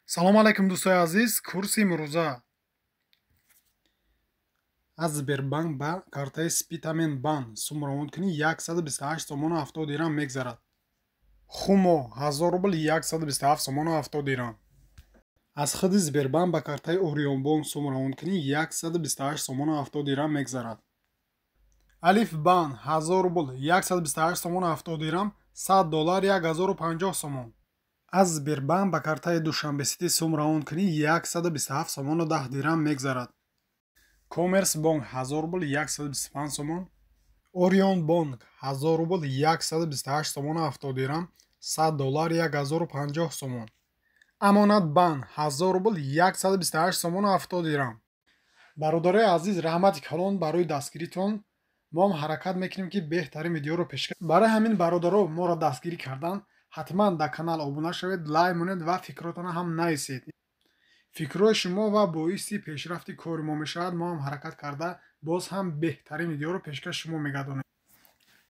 салом алайкум дӯстои азиз. Курси имрӯза аз Сбербанк ба картаи Спитамен Банк сумраон кунӣ 128 сомону 70 дирам мегзарад. хумо 1000 рубл 127 сомону 70 дирам. аз худи Сбербанк ба картаи Орионбонк сумраон кунӣ 128 сомону 70 дирам мегзарад. алиф банк 1000 рубл 128 сомону 70 дирам, $100 1050 сомон. аз Сбербанк ба картаи Душанбеситӣ сумраон кунӣ 127 сомону 10 дирам мегзарад. Коммерсбанк 1000 рубл 125 сомон. Орионбанк 1000 рубл 128 сомону 70 дирам, $100 1050 сомон. Амонатбанк 1000 рубл 128 сомону 70 дирам. бародарои азиз, раҳмати калон барои дастгиритон. мо ҳам ҳаракат мекунем ки беҳтарин видеоро пешкаш. барои ҳамин бародаро моро дастгирӣ кардан, ҳатман дар канал обуна шавед, лайк монед ва фикротона ҳам нависед. фикрҳои шумо ва боиси пешрафти кори мо мешавад. мо ҳам ҳаракат карда боз ҳам беҳтарин видеоро пешкаш шумо мегардонем.